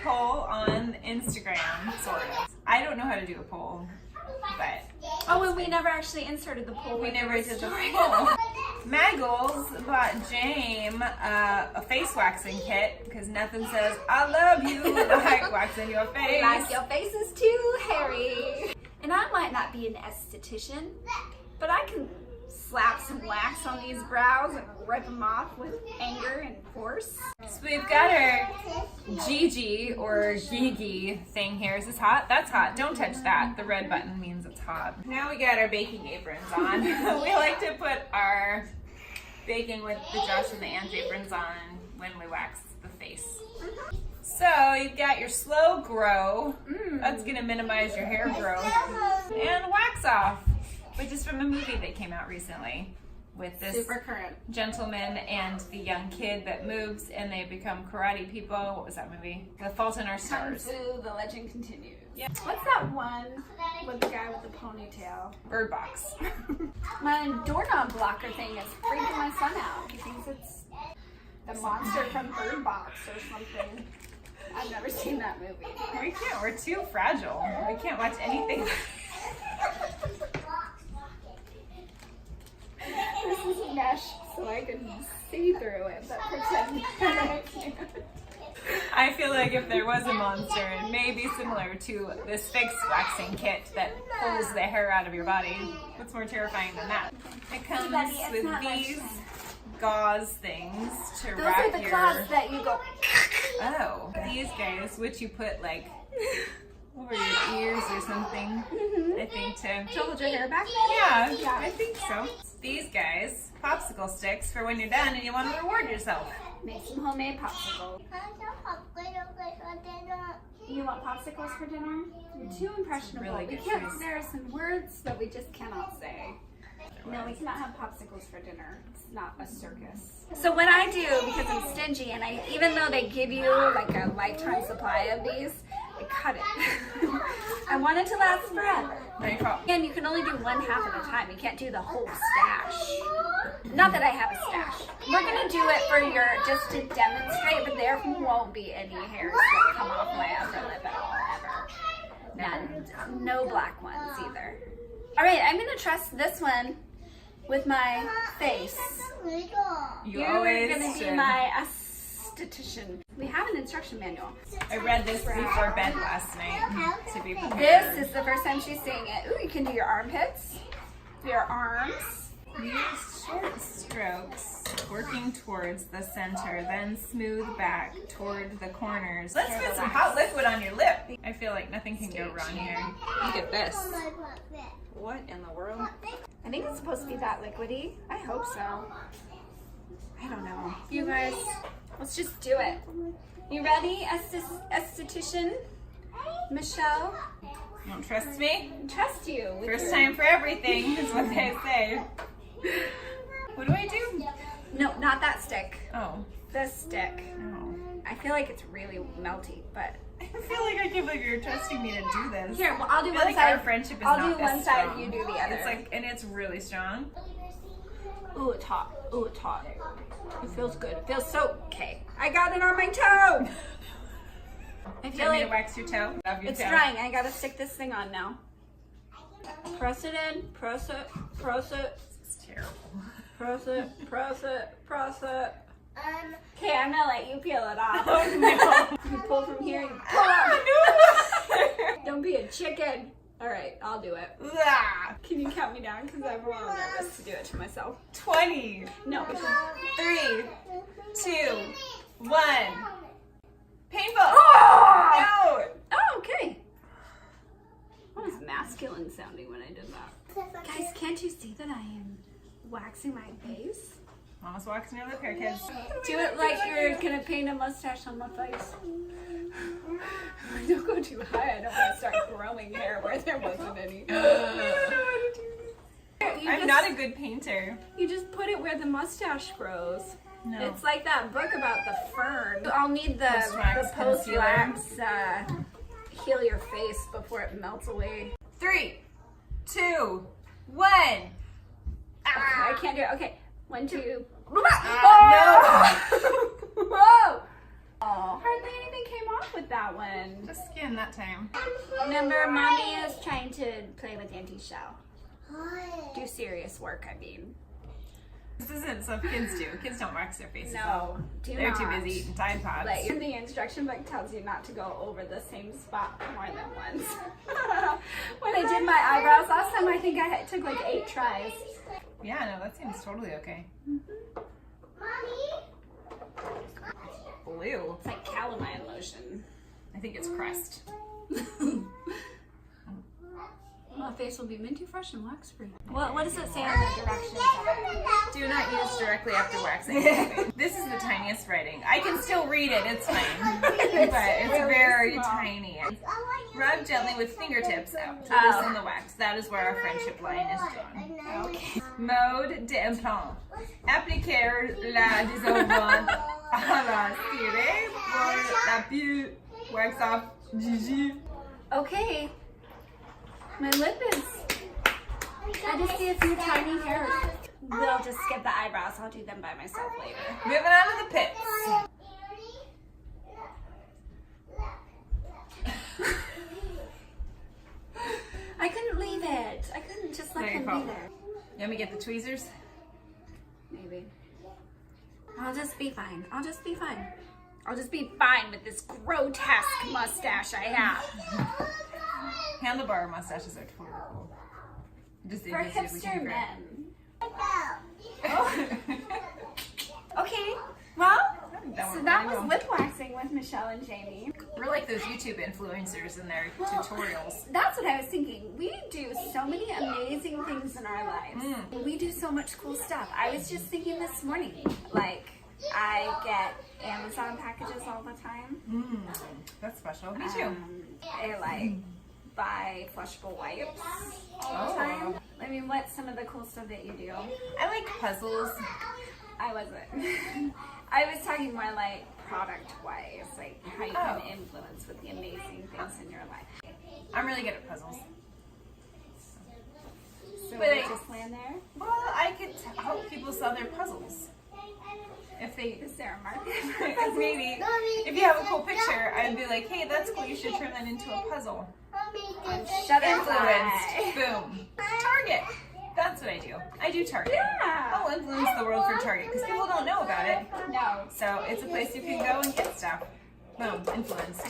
poll on Instagram, sort of. I don't know how to do a poll, but... Oh, and we never actually inserted the poll. We never did the poll. Maggles bought Jaime a face waxing kit because nothing says I love you like waxing your face. Like your face is too hairy. And I might not be an esthetician, but I can slap some wax on these brows and rip them off with anger and force. So we've got our Gigi or Gigi thing here. Is this hot? That's hot. Don't touch that. The red button means it's hot. Now we got our baking aprons on. We like to put our baking with the Josh and the Ange aprons on when we wax the face. So you've got your slow grow. That's gonna minimize your hair growth. And wax off, which is from a movie that came out recently with this Super current gentleman and the young kid that moves and they become karate people. What was that movie? The Fault in Our Stars. Kung Fu, the legend continues. Yeah. What's that one with the guy with the ponytail? Bird Box. My doorknob blocker thing is freaking my son out. He thinks it's the monster from Bird Box or something. I've never seen that movie. We can't. We're too fragile. We can't watch anything. This is mesh, so I can see through it, but pretend that I can't. I feel like if there was a monster, it may be similar to this face waxing kit that pulls the hair out of your body. What's more terrifying than that? It comes with these gauze things to Those wrap are the your... claws that you go... Oh, these guys, which you put like over your ears or something, I think to hold your hair back? Yeah, I think so. These guys, popsicle sticks for when you're done and you want to reward yourself. Make some homemade popsicles. You want popsicles for dinner? You're too impressionable. Really We good can't. choice. There are some words that we just cannot say. No, we cannot have popsicles for dinner. It's not a circus. So what I do, because I'm stingy, and even though they give you like a lifetime supply of these, I cut it. I want it to last forever. And you can only do one half at a time. You can't do the whole stash. Not that I have a stash. We're gonna do it for your, just to demonstrate, but there won't be any hairs that come off my upper lip at all, ever. None. No black ones either. All right, I'm gonna trust this one with my face. You're gonna be my esthetician. We have an instruction manual. I read this before bed last night to be prepared. This is the first time she's seeing it. Ooh, you can do your armpits, your arms. Use short strokes, working towards the center, then smooth back toward the corners. Let's put some hot liquid on your lip. I feel like nothing can go wrong here. Look at this. What in the world? I think it's supposed to be that liquidy. I hope so. I don't know. You guys, let's just do it. You ready, esthetician? Michelle? You don't trust me? I trust you. First time for everything is what they say. What do I do? No, not that stick. Oh. This stick. Oh. I feel like it's really melty, but... I feel like I can't believe you're trusting me to do this. Here, well, I'll do I feel one like side. our friendship is I'll not do one as side, strong. you do the other. It's like, and it's really strong. Ooh, it's hot. Ooh, it's hot. It feels good. It feels so... Okay. I got it on my toe! I feel Want me to like wax your toe? Love your it's toe. drying. I gotta stick this thing on now. Press it in. Press it. Press it. It's terrible. Press it. Press it. Press it. Okay, I'm gonna let you peel it off. Oh no. You pull from here. You pull up. Don't be a chicken. All right, I'll do it. Ah, Can you count me down? Because I'm a little nervous to do it to myself. 20, No. 3, 2, 1. Painful. Oh! No. Oh, okay. That was masculine sounding when I did that. Guys, can't you see that I am waxing my face? Mama's waxing your lip here, kids. Do it like you're gonna paint a mustache on my face. Don't go too high. I don't want to start growing hair where there wasn't any. I don't know how to do this. I'm not a good painter. You just put it where the mustache grows. No. It's like that book about the fern. I'll need the Post-wax post-wax heal your face before it melts away. 3, 2, 1. Okay, I can't do it. Okay, 1, 2. No. Whoa! Oh, hardly anything came off with with that one. Just skin that time. Remember, mommy is trying to play with Auntie's shell. Do serious work, I mean. This isn't stuff kids do. Kids don't wax their faces. No, They're too busy eating Tide Pods. Like, the instruction book tells you not to go over the same spot more than once. When I did my eyebrows last time, I think I took like 8 tries. Yeah, no, that seems totally okay. Blue. It's like calamine lotion. I think it's Crest. My face will be minty fresh and wax free. What does it say on the directions? Do not use directly after waxing. This is the tiniest writing. I can still read it, it's fine. But it's really very small. tiny. Rub gently with fingertips out to loosen the wax. That is where our friendship line is drawn. Okay. Mode d'implant. Appliquer la dissolvante à la cire pour la plus wax off Gigi. Okay. My lip is... I just see a few tiny hairs. We'll just skip the eyebrows. I'll do them by myself later. Moving on to the pits. I couldn't leave it. I couldn't just let them be there. You want me to get the tweezers? Maybe. I'll just be fine. I'll just be fine. I'll just be fine with this grotesque mustache I have. Handlebar mustaches are totally cool. Just For hipster men. Oh. Okay, well, That so one that really was well. lip waxing with Michelle and Jamie. We're like those YouTube influencers in their tutorials. That's what I was thinking. We do so many amazing things in our lives. We do so much cool stuff. I was just thinking this morning, like, I get Amazon packages all the time. That's special. Me too. I like buy flushable wipes all the time. I mean, what's some of the cool stuff that you do? I like puzzles. I wasn't. I was talking more like product-wise, like how you can influence with the amazing things in your life. I'm really good at puzzles. So But we I- just land there? Well, I could help people sell their puzzles. If they, Is there a market? maybe, if you have a cool picture, I'd be like, hey, that's cool, you should turn that into a puzzle. Influenced. Boom. Target. That's what I do. I do Target. Yeah. I'll influence the world for Target because people don't know about it. No. So it's a place you can go and get stuff. Boom. Influenced.